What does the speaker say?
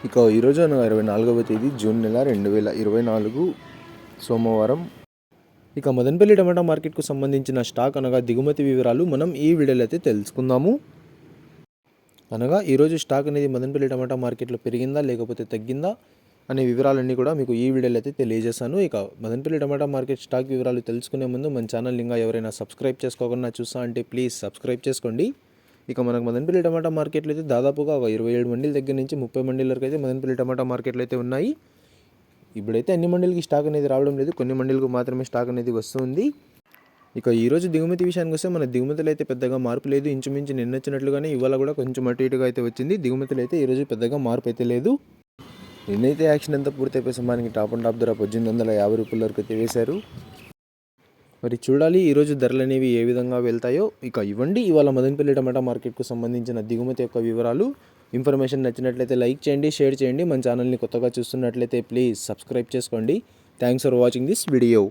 ఇక ఈరోజు అనగా 24వ తేదీ జూన్ నెల 2024 సోమవారం. ఇక మదనపల్లి టమాటా మార్కెట్కు సంబంధించిన స్టాక్ అనగా దిగుమతి వివరాలు మనం ఈ వీడియోలో అయితే తెలుసుకుందాము. అనగా ఈరోజు స్టాక్ అనేది మదనపల్లి టమాటా మార్కెట్లో పెరిగిందా లేకపోతే తగ్గిందా అనే వివరాలన్నీ కూడా మీకు ఈ వీడియోలో అయితే తెలియజేస్తాను. ఇక మదనపల్లి టమాటా మార్కెట్ స్టాక్ వివరాలు తెలుసుకునే ముందు మన ఛానల్ ఇంకా ఎవరైనా సబ్స్క్రైబ్ చేసుకోకుండా చూస్తా అంటే ప్లీజ్ సబ్స్క్రైబ్ చేసుకోండి. ఇక మనకు మదనపల్లి టమాటా మార్కెట్లో అయితే దాదాపుగా ఒక 27 మండీల దగ్గర నుంచి 30 మండీల వరకు అయితే మదనపల్లి టమాటా మార్కెట్లో అయితే ఉన్నాయి. ఇప్పుడైతే అన్ని మండీలకి స్టాక్ అనేది రావడం లేదు, కొన్ని మండీలకు మాత్రమే స్టాక్ అనేది వస్తుంది. ఇక ఈరోజు దిగుమతి విషయానికి వస్తే మన దిగుమతులు అయితే పెద్దగా మార్పు లేదు. ఇంచుమించు నిన్న వచ్చినట్లుగానే ఇవాళ కూడా కొంచెం అటు ఇటుగా అయితే వచ్చింది. దిగుమతులు అయితే ఈరోజు పెద్దగా మార్పు అయితే లేదు. నిన్నైతే యాక్షన్ అంతా పూర్తయిపోయి సమయానికి టాప్ అండ్ టాప్ ధర 1850 రూపాయల వరకు అయితే వేశారు. మరి చూడాలి ఈరోజు ధరలు అనేవి ఏ విధంగా వెళ్తాయో. ఇక ఇవ్వండి ఇవాళ మదనపల్లి టమాటా మార్కెట్కు సంబంధించిన దిగుమతి యొక్క వివరాలు. ఇన్ఫర్మేషన్ నచ్చినట్లయితే లైక్ చేయండి, షేర్ చేయండి. మన ఛానల్ని కొత్తగా చూస్తున్నట్లయితే ప్లీజ్ సబ్స్క్రైబ్ చేసుకోండి. Thanks for watching this video.